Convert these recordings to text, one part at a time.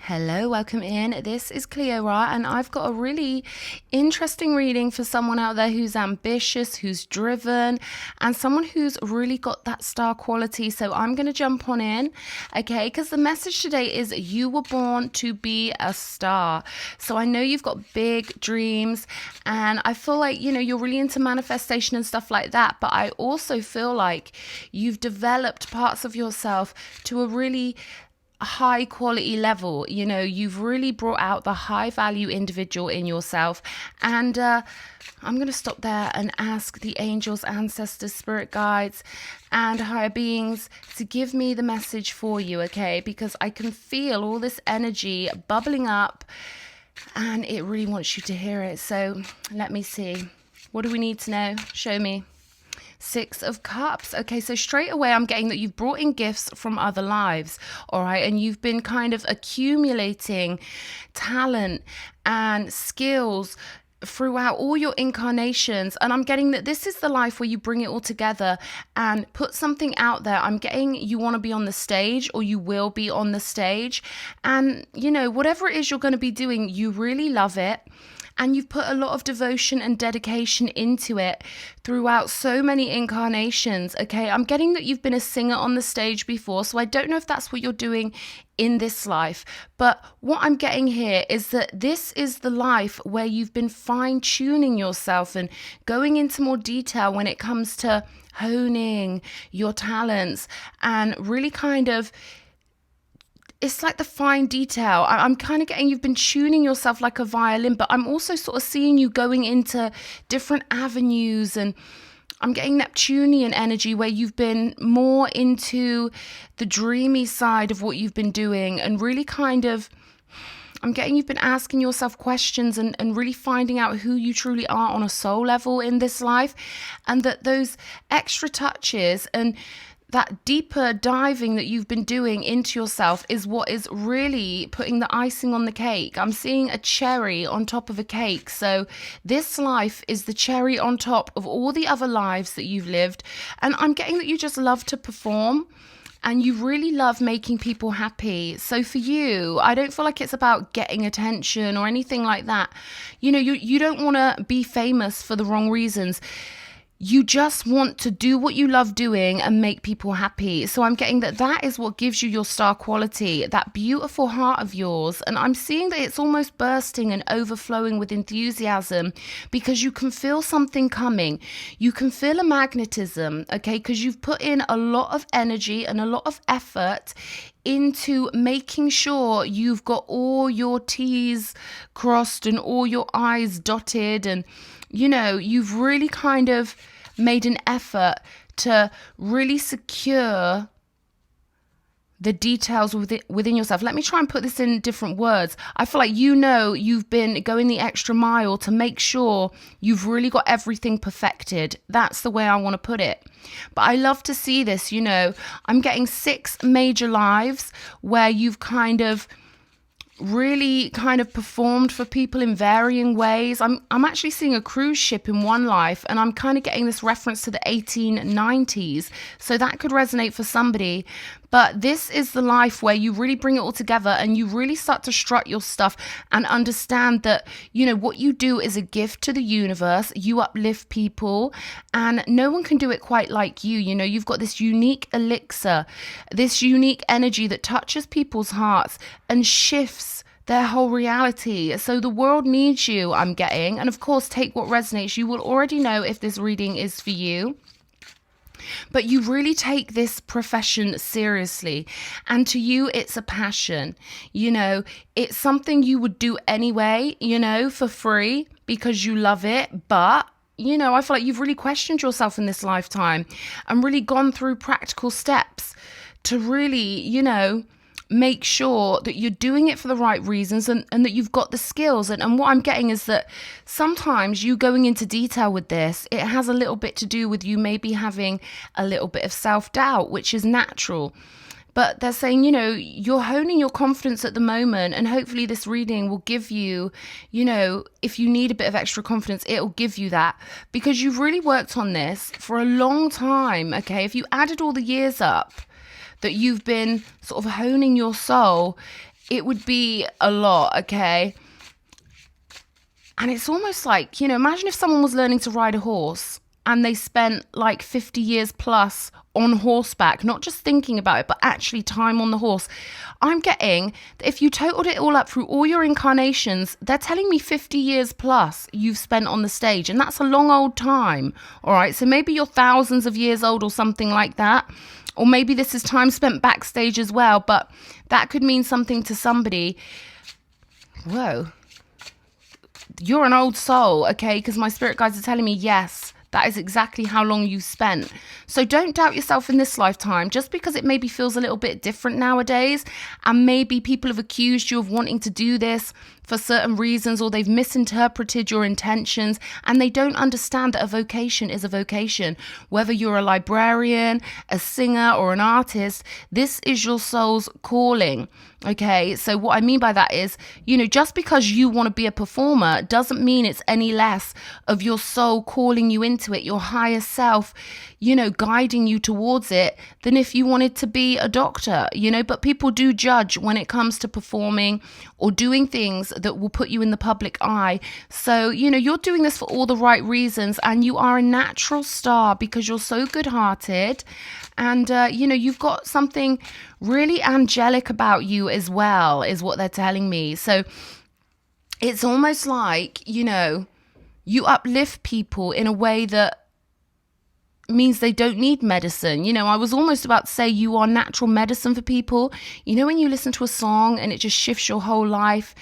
Hello, welcome in. This is Cleo, and I've got a really interesting reading for someone out there who's ambitious, who's driven, and someone who's really got that star quality. So I'm going to jump on in, okay? Because the message today is you were born to be a star. So I know you've got big dreams, and I feel like, you're really into manifestation and stuff like that. But I also feel like you've developed parts of yourself to a really high quality level. You've really brought out the high value individual in yourself. And I'm going to stop there and ask the angels, ancestors, spirit guides, and higher beings to give me the message for you, okay? Because I can feel all this energy bubbling up and it really wants you to hear it. So let me see. What do we need to know? Show me. Six of Cups. Okay, so straight away I'm getting that you've brought in gifts from other lives, all right? And you've been kind of accumulating talent and skills throughout all your incarnations. And I'm getting that this is the life where you bring it all together and put something out there. I'm getting you want to be on the stage, or you will be on the stage. And, whatever it is you're going to be doing, you really love it. And you've put a lot of devotion and dedication into it throughout so many incarnations, okay? I'm getting that you've been a singer on the stage before, so I don't know if that's what you're doing in this life. But what I'm getting here is that this is the life where you've been fine-tuning yourself and going into more detail when it comes to honing your talents and really kind of, it's like the fine detail. I'm kind of getting you've been tuning yourself like a violin, but I'm also sort of seeing you going into different avenues, and I'm getting Neptunian energy where you've been more into the dreamy side of what you've been doing, and really kind of, I'm getting you've been asking yourself questions and really finding out who you truly are on a soul level in this life, and that those extra touches and that deeper diving that you've been doing into yourself is what is really putting the icing on the cake. I'm seeing a cherry on top of a cake. So this life is the cherry on top of all the other lives that you've lived. And I'm getting that you just love to perform and you really love making people happy. So for you, I don't feel like it's about getting attention or anything like that. You don't want to be famous for the wrong reasons. You just want to do what you love doing and make people happy. So I'm getting that is what gives you your star quality, that beautiful heart of yours. And I'm seeing that it's almost bursting and overflowing with enthusiasm because you can feel something coming. You can feel a magnetism, okay? Because you've put in a lot of energy and a lot of effort into making sure you've got all your T's crossed and all your I's dotted. And, you've really kind of made an effort to really secure the details within yourself. Let me try and put this in different words. I feel like you've been going the extra mile to make sure you've really got everything perfected. That's the way I want to put it. But I love to see this, I'm getting 6 major lives where you've kind of really kind of performed for people in varying ways. I'm actually seeing a cruise ship in one life, and I'm kind of getting this reference to the 1890s, so that could resonate for somebody. But this is the life where you really bring it all together and you really start to strut your stuff and understand that, what you do is a gift to the universe. You uplift people and no one can do it quite like you. You've got this unique elixir, this unique energy that touches people's hearts and shifts their whole reality. So the world needs you, I'm getting. And of course, take what resonates. You will already know if this reading is for you. But you really take this profession seriously. And to you, it's a passion. It's something you would do anyway, for free because you love it. But I feel like you've really questioned yourself in this lifetime and really gone through practical steps to really, make sure that you're doing it for the right reasons and that you've got the skills. And what I'm getting is that sometimes you going into detail with this, it has a little bit to do with you maybe having a little bit of self-doubt, which is natural. But they're saying, you're honing your confidence at the moment, and hopefully this reading will give you, if you need a bit of extra confidence, it'll give you that because you've really worked on this for a long time, okay? If you added all the years up that you've been sort of honing your soul, it would be a lot, okay? And it's almost like, imagine if someone was learning to ride a horse and they spent like 50 years plus on horseback, not just thinking about it, but actually time on the horse. I'm getting that if you totaled it all up through all your incarnations, they're telling me 50 years plus you've spent on the stage. And that's a long old time. All right. So maybe you're thousands of years old or something like that. Or maybe this is time spent backstage as well. But that could mean something to somebody. Whoa. You're an old soul, okay? Because my spirit guides are telling me, yes, that is exactly how long you spent. So don't doubt yourself in this lifetime, just because it maybe feels a little bit different nowadays. And maybe people have accused you of wanting to do this for certain reasons, or they've misinterpreted your intentions, and they don't understand that a vocation is a vocation. Whether you're a librarian, a singer, or an artist, this is your soul's calling. Okay, so what I mean by that is, just because you want to be a performer doesn't mean it's any less of your soul calling you into it, your higher self, guiding you towards it, than if you wanted to be a doctor, but people do judge when it comes to performing or doing things that will put you in the public eye. So, you're doing this for all the right reasons, and you are a natural star because you're so good-hearted. And, you've got something really angelic about you as well, is what they're telling me. So it's almost like, you uplift people in a way that means they don't need medicine. I was almost about to say you are natural medicine for people. When you listen to a song and it just shifts your whole life,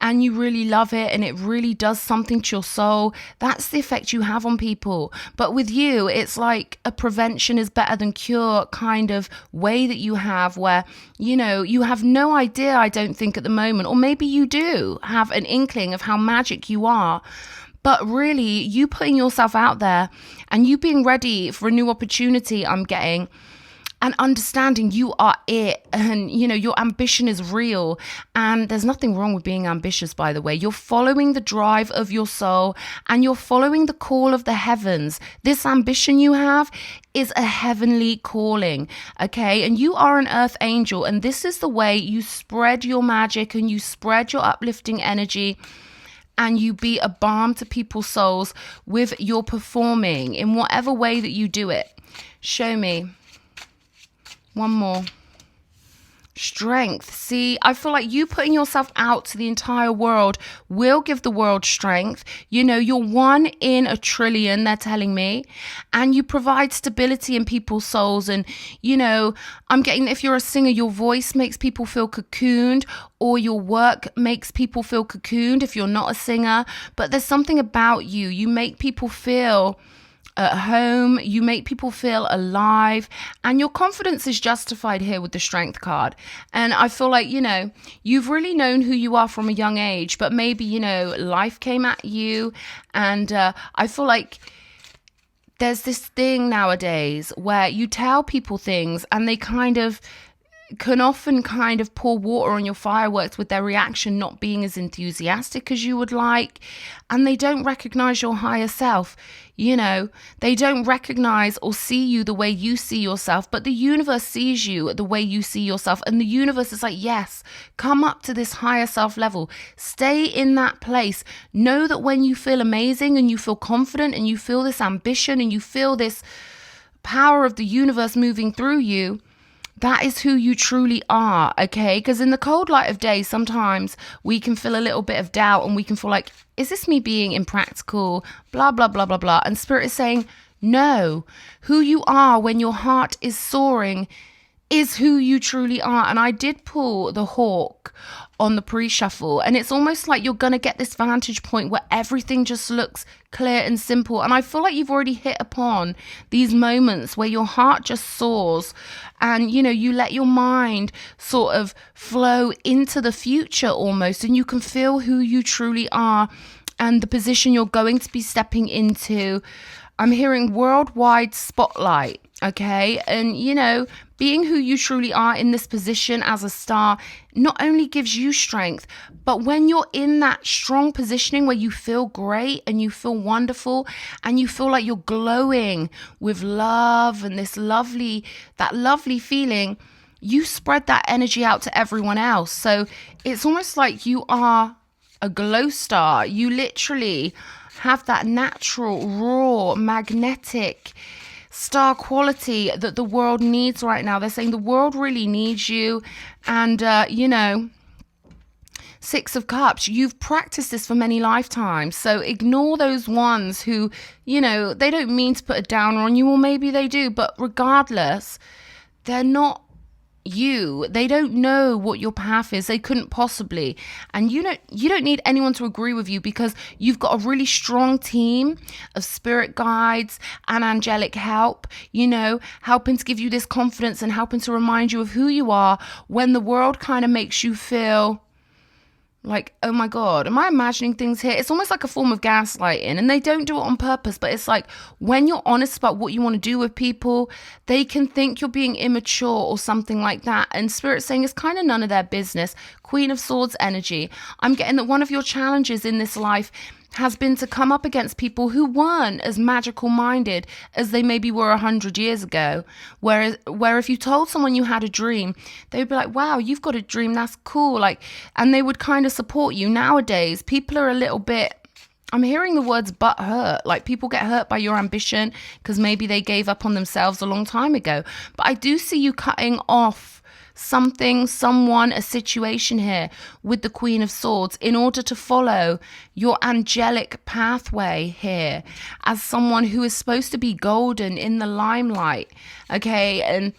and you really love it and it really does something to your soul, that's the effect you have on people. But with you, it's like a prevention is better than cure kind of way that you have, where, you have no idea, I don't think at the moment, or maybe you do have an inkling of how magic you are. But really, you putting yourself out there and you being ready for a new opportunity, I'm getting, and understanding you are it, and your ambition is real. And there's nothing wrong with being ambitious, by the way. You're following the drive of your soul, and you're following the call of the heavens. This ambition you have is a heavenly calling, okay? And you are an earth angel, and this is the way you spread your magic and you spread your uplifting energy, and you be a balm to people's souls with your performing in whatever way that you do it. Show me. One more. Strength. See, I feel like you putting yourself out to the entire world will give the world strength. You're 1 in a trillion, they're telling me, and you provide stability in people's souls. And, I'm getting, if you're a singer, your voice makes people feel cocooned, or your work makes people feel cocooned if you're not a singer. But there's something about you. You make people feel at home, you make people feel alive, and your confidence is justified here with the strength card. And I feel like, you've really known who you are from a young age, but maybe, life came at you. And I feel like there's this thing nowadays where you tell people things and they can often pour water on your fireworks with their reaction not being as enthusiastic as you would like. And they don't recognize your higher self. They don't recognize or see you the way you see yourself, but the universe sees you the way you see yourself. And the universe is like, yes, come up to this higher self level. Stay in that place. Know that when you feel amazing and you feel confident and you feel this ambition and you feel this power of the universe moving through you, that is who you truly are, okay? Because in the cold light of day, sometimes we can feel a little bit of doubt and we can feel like, is this me being impractical? Blah, blah, blah, blah, blah. And Spirit is saying, no, who you are when your heart is soaring is who you truly are. And I did pull the hawk on the pre-shuffle, and it's almost like you're going to get this vantage point where everything just looks clear and simple. And I feel like you've already hit upon these moments where your heart just soars and, you let your mind sort of flow into the future almost, and you can feel who you truly are and the position you're going to be stepping into. I'm hearing worldwide spotlight, okay? And, being who you truly are in this position as a star not only gives you strength, but when you're in that strong positioning where you feel great and you feel wonderful and you feel like you're glowing with love and that lovely feeling, you spread that energy out to everyone else. So it's almost like you are a glow star. You literally have that natural, raw, magnetic star quality that the world needs right now. They're saying the world really needs you. And, Six of Cups, you've practiced this for many lifetimes. So ignore those ones who, they don't mean to put a downer on you, or maybe they do. But regardless, they're not you. They don't know what your path is. They couldn't possibly. And you don't need anyone to agree with you, because you've got a really strong team of spirit guides and angelic help, helping to give you this confidence and helping to remind you of who you are when the world kind of makes you feel like, oh my God, am I imagining things here? It's almost like a form of gaslighting, and they don't do it on purpose, but it's like when you're honest about what you want to do with people, they can think you're being immature or something like that. And Spirit's saying it's kind of none of their business. Queen of Swords energy. I'm getting that one of your challenges in this life has been to come up against people who weren't as magical minded as they maybe were 100 years ago. Where if you told someone you had a dream, they would be like, wow, you've got a dream, that's cool. And they would kind of support you. Nowadays, people are a little bit, I'm hearing the words butt hurt. Like, people get hurt by your ambition because maybe they gave up on themselves a long time ago. But I do see you cutting off something, someone, a situation here with the Queen of Swords in order to follow your angelic pathway here as someone who is supposed to be golden in the limelight. Okay. And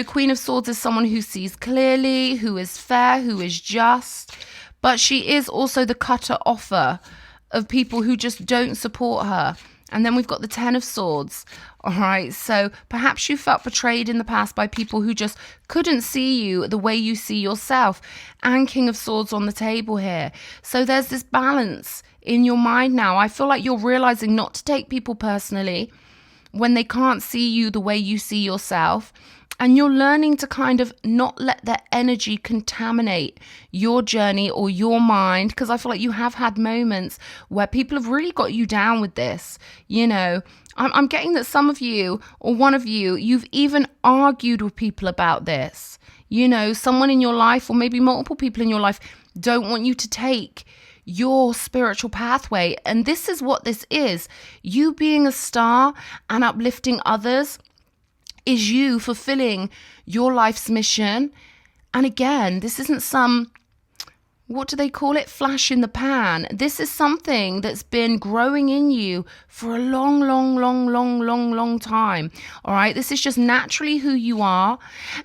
Queen of Swords is someone who sees clearly, who is fair, who is just, but she is also the cutter offer of people who just don't support her. And then we've got the Ten of Swords. All right. So perhaps you felt betrayed in the past by people who just couldn't see you the way you see yourself. And King of Swords on the table here. So there's this balance in your mind now. I feel like you're realizing not to take people personally when they can't see you the way you see yourself. And you're learning to kind of not let their energy contaminate your journey or your mind. Because I feel like you have had moments where people have really got you down with this. I'm getting that some of you, or one of you, you've even argued with people about this. Someone in your life, or maybe multiple people in your life, don't want you to take your spiritual pathway. And this is what this is. You being a star and uplifting others is you fulfilling your life's mission. And again, this isn't some, what do they call it? Flash in the pan. This is something that's been growing in you for a long, long, long, long, long, long time. All right. This is just naturally who you are.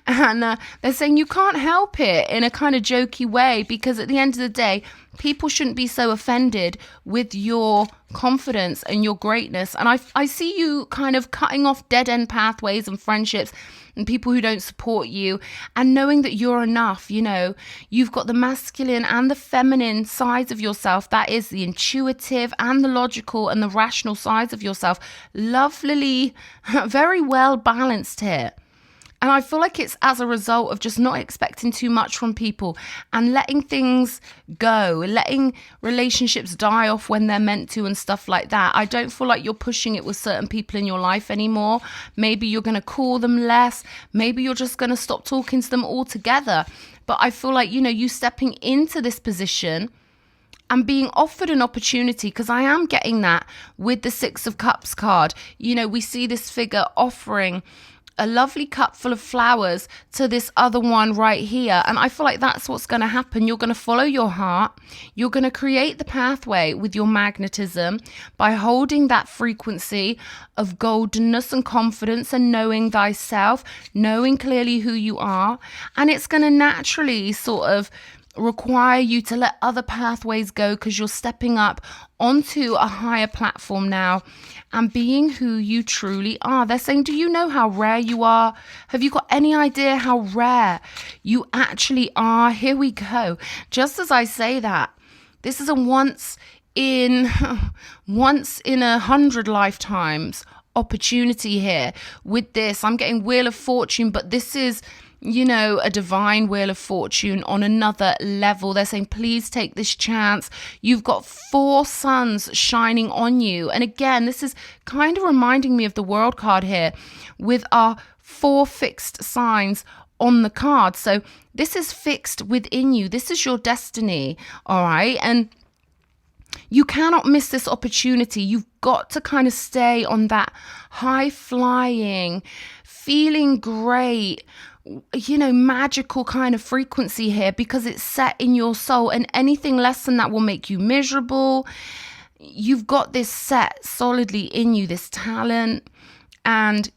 And they're saying you can't help it in a kind of jokey way, because at the end of the day, people shouldn't be so offended with your confidence and your greatness. And I see you kind of cutting off dead end pathways and friendships and people who don't support you, and knowing that you're enough. You've got the masculine and the feminine sides of yourself. That is the intuitive and the logical and the rational sides of yourself. Lovelily, very well balanced here. And I feel like it's as a result of just not expecting too much from people and letting things go, letting relationships die off when they're meant to and stuff like that. I don't feel like you're pushing it with certain people in your life anymore. Maybe you're going to call them less. Maybe you're just going to stop talking to them altogether. But I feel like, you stepping into this position and being offered an opportunity, because I am getting that with the Six of Cups card. We see this figure offering a lovely cup full of flowers to this other one right here. And I feel like that's what's going to happen. You're going to follow your heart. You're going to create the pathway with your magnetism by holding that frequency of goldenness and confidence and knowing thyself, knowing clearly who you are. And it's going to naturally sort of require you to let other pathways go, because you're stepping up onto a higher platform now and being who you truly are. They're saying, do you know how rare you are? Have you got any idea how rare you actually are? Here we go. Just as I say that, this is a once in 100 lifetimes opportunity here with this. I'm getting Wheel of Fortune, but this is, a divine Wheel of Fortune on another level. They're saying, please take this chance. You've got 4 suns shining on you. And again, this is kind of reminding me of the World card here with our 4 fixed signs on the card. So this is fixed within you. This is your destiny. All right. And you cannot miss this opportunity. You've got to kind of stay on that high flying, feeling great, magical kind of frequency here, because it's set in your soul, and anything less than that will make you miserable. You've got this set solidly in you, this talent, and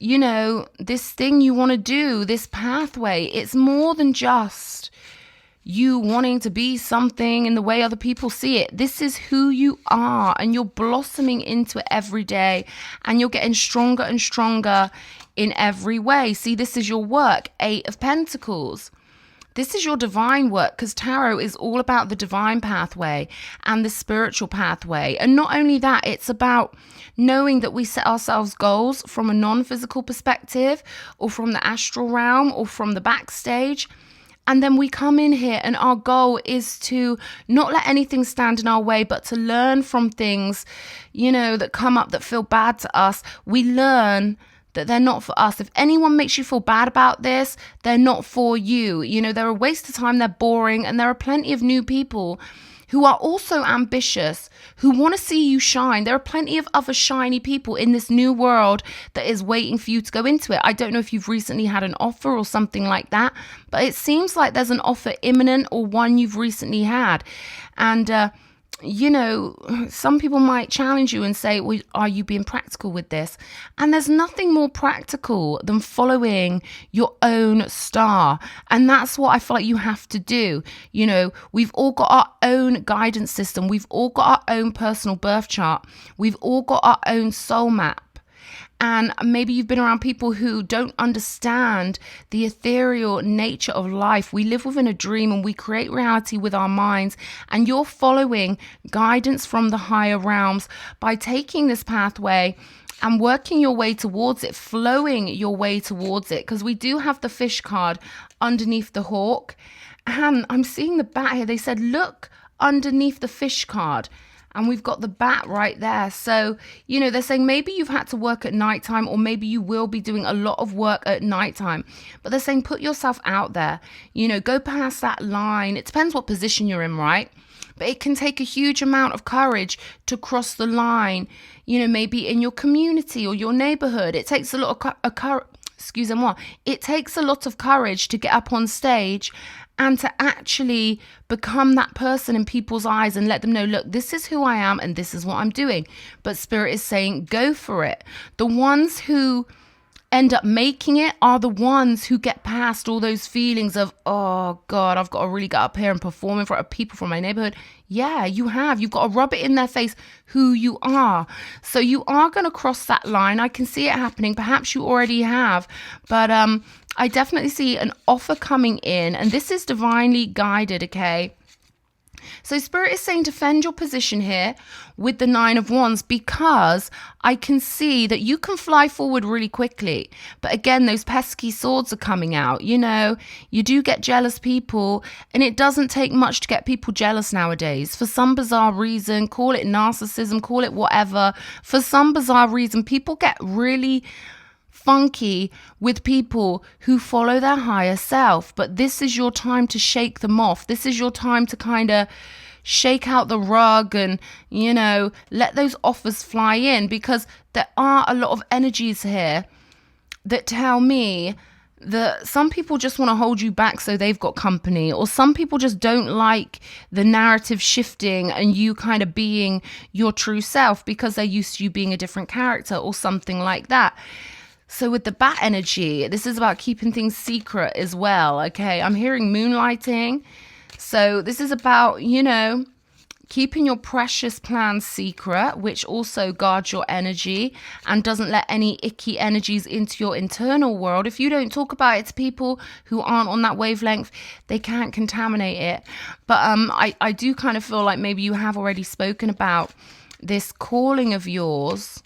this thing you want to do, this pathway. It's more than just you wanting to be something in the way other people see it. This is who you are, and you're blossoming into it every day, and you're getting stronger and stronger in every way. See, this is your work, 8 of Pentacles. This is your divine work, because tarot is all about the divine pathway and the spiritual pathway. And not only that, it's about knowing that we set ourselves goals from a non-physical perspective, or from the astral realm, or from the backstage. And then we come in here, and our goal is to not let anything stand in our way, but to learn from things, that come up that feel bad to us. We learn that they're not for us. If anyone makes you feel bad about this, they're not for you. They're a waste of time, they're boring, and there are plenty of new people who are also ambitious, who want to see you shine. There are plenty of other shiny people in this new world that is waiting for you to go into it. I don't know if you've recently had an offer or something like that, but it seems like there's an offer imminent, or one you've recently had. And some people might challenge you and say, well, are you being practical with this? And there's nothing more practical than following your own star. And that's what I feel like you have to do. We've all got our own guidance system. We've all got our own personal birth chart. We've all got our own soul map. And maybe you've been around people who don't understand the ethereal nature of life. We live within a dream, and we create reality with our minds. And you're following guidance from the higher realms by taking this pathway and working your way towards it, flowing your way towards it. Because we do have the fish card underneath the hawk. And I'm seeing the bat here. They said, look underneath the fish card. And we've got the bat right there. So, they're saying maybe you've had to work at nighttime, or maybe you will be doing a lot of work at nighttime. But they're saying put yourself out there, go past that line. It depends what position you're in, right? But it can take a huge amount of courage to cross the line, maybe in your community or your neighborhood. It takes a lot of courage. It takes a lot of courage to get up on stage and to actually become that person in people's eyes and let them know, look, this is who I am and this is what I'm doing. But Spirit is saying, go for it. The ones who end up making it are the ones who get past all those feelings of, oh God, I've got to really get up here and perform in front of people from my neighborhood. Yeah, you have. You've got to rub it in their face who you are. So you are going to cross that line. I can see it happening. Perhaps you already have. But I definitely see an offer coming in. And this is divinely guided, okay? So Spirit is saying defend your position here with the 9 of Wands, because I can see that you can fly forward really quickly. But again, those pesky swords are coming out. You do get jealous people, and it doesn't take much to get people jealous nowadays. For some bizarre reason, call it narcissism, call it whatever. For some bizarre reason, people get really funky with people who follow their higher self. But this is your time to shake them off. This is your time to kind of shake out the rug and, let those offers fly in, because there are a lot of energies here that tell me that some people just want to hold you back so they've got company, or some people just don't like the narrative shifting and you kind of being your true self because they're used to you being a different character or something like that. So with the bat energy, this is about keeping things secret as well, okay? I'm hearing moonlighting. So this is about, keeping your precious plans secret, which also guards your energy and doesn't let any icky energies into your internal world. If you don't talk about it to people who aren't on that wavelength, they can't contaminate it. But I do kind of feel like maybe you have already spoken about this calling of yours,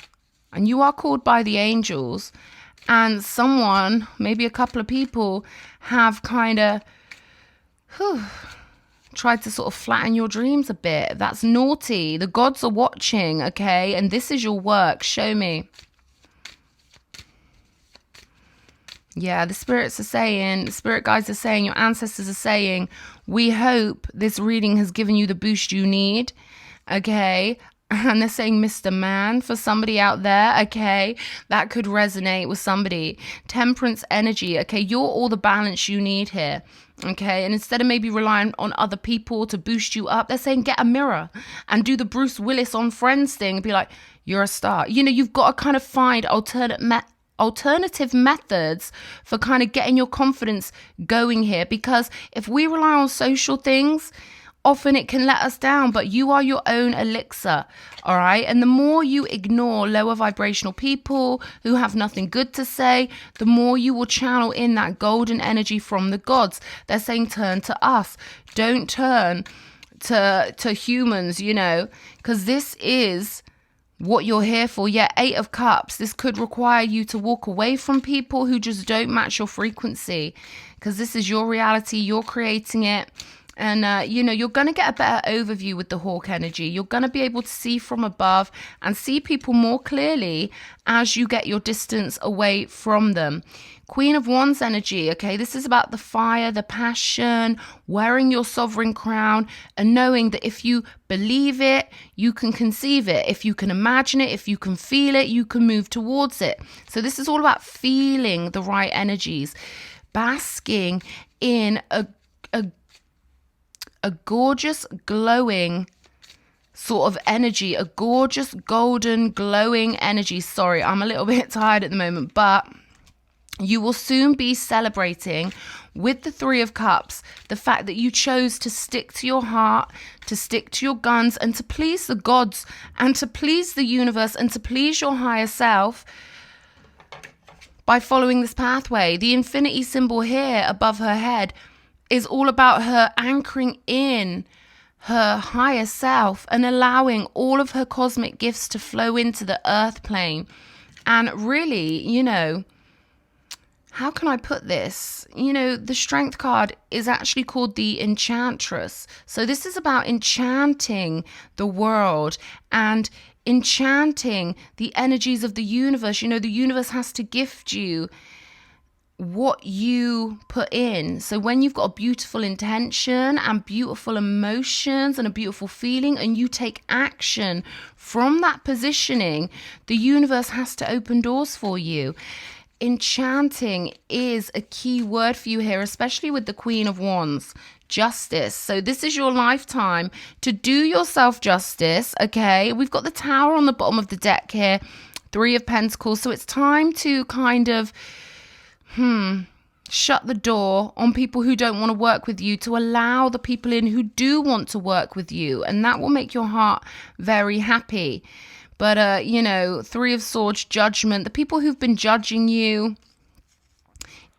and you are called by the angels, and someone, maybe a couple of people, have kind of tried to sort of flatten your dreams a bit. That's naughty. The gods are watching, okay? And this is your work. Show me. Yeah, the spirit guides are saying, your ancestors are saying, we hope this reading has given you the boost you need. Okay. And they're saying Mr. Man for somebody out there. Okay. That could resonate with somebody. Temperance energy. Okay. You're all the balance you need here. Okay. And instead of maybe relying on other people to boost you up, they're saying get a mirror and do the Bruce Willis on Friends thing and be like, you're a star. You know, you've got to kind of find alternative methods for kind of getting your confidence going here, because if we rely on social things, often it can let us down, but you are your own elixir. All right. And the more you ignore lower vibrational people who have nothing good to say, the more you will channel in that golden energy from the gods. They're saying turn to us. Don't turn to humans, you know, because this is what you're here for. Yeah, 8 of Cups. This could require you to walk away from people who just don't match your frequency, because this is your reality. You're creating it. And, you know, you're going to get a better overview with the Hawk energy. You're going to be able to see from above and see people more clearly as you get your distance away from them. Queen of Wands energy. Okay, this is about the fire, the passion, wearing your sovereign crown and knowing that if you believe it, you can conceive it. If you can imagine it, if you can feel it, you can move towards it. So this is all about feeling the right energies, basking in a gorgeous, glowing sort of energy, a gorgeous, golden, glowing energy. Sorry, I'm a little bit tired at the moment, but you will soon be celebrating with the 3 of Cups the fact that you chose to stick to your heart, to stick to your guns, and to please the gods, and to please the universe, and to please your higher self by following this pathway. The infinity symbol here above her head is all about her anchoring in her higher self and allowing all of her cosmic gifts to flow into the earth plane. And really, you know, how can I put this? You know, the Strength card is actually called the Enchantress. So this is about enchanting the world and enchanting the energies of the universe. You know, the universe has to gift you what you put in. So when you've got a beautiful intention and beautiful emotions and a beautiful feeling, and you take action from that positioning, the universe has to open doors for you. Enchanting is a key word for you here, especially with the Queen of Wands. Justice. So this is your lifetime to do yourself justice. Okay, we've got the Tower on the bottom of the deck here, 3 of Pentacles. So it's time to kind of shut the door on people who don't want to work with you, to allow the people in who do want to work with you, and that will make your heart very happy. But you know, 3 of Swords, Judgment. The people who've been judging you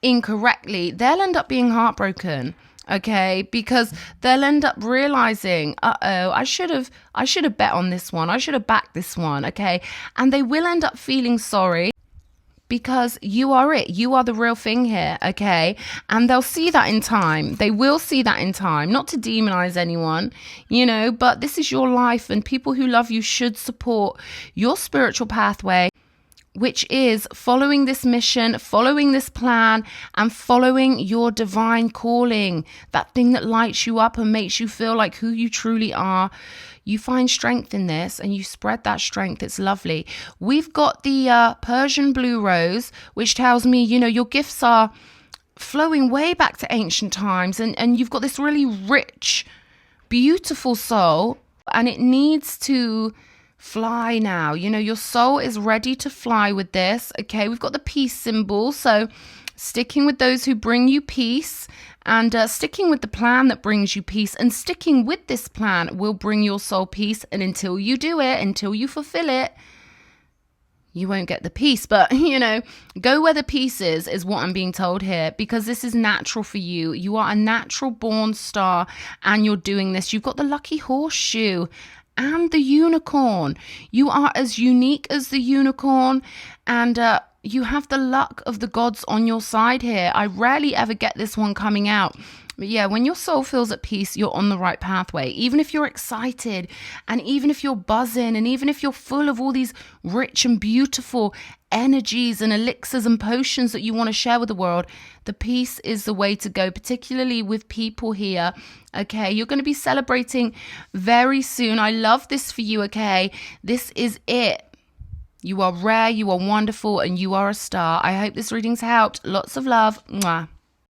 incorrectly, they'll end up being heartbroken. Okay, because they'll end up realizing, I should have bet on this one. I should have backed this one. Okay, and they will end up feeling sorry, because you are it. You are the real thing here, okay? And they'll see that in time. They will see that in time. Not to demonize anyone, you know, but this is your life, and people who love you should support your spiritual pathway, which is following this mission, following this plan, and following your divine calling, that thing that lights you up and makes you feel like who you truly are. You find strength in this and you spread that strength. It's lovely. We've got the Persian blue rose, which tells me, you know, your gifts are flowing way back to ancient times, and you've got this really rich, beautiful soul, and it needs to fly now. You know, your soul is ready to fly with this. Okay, we've got the peace symbol. So sticking with those who bring you peace, and sticking with the plan that brings you peace, and sticking with this plan will bring your soul peace. And until you do it, until you fulfill it, you won't get the peace. But, you know, go where the peace is what I'm being told here, because this is natural for you. You are a natural born star, and you're doing this. You've got the lucky horseshoe and the unicorn. You are as unique as the unicorn, and you have the luck of the gods on your side here. I rarely ever get this one coming out, But yeah, when your soul feels at peace, you're on the right pathway. Even if you're excited, and even if you're buzzing, and even if you're full of all these rich and beautiful energies and elixirs and potions that you want to share with the world, the peace is the way to go, particularly with people here. Okay, you're going to be celebrating very soon. I love this for you. Okay, this is it. You are rare, you are wonderful, and you are a star. I hope this reading's helped. Lots of love. Mwah.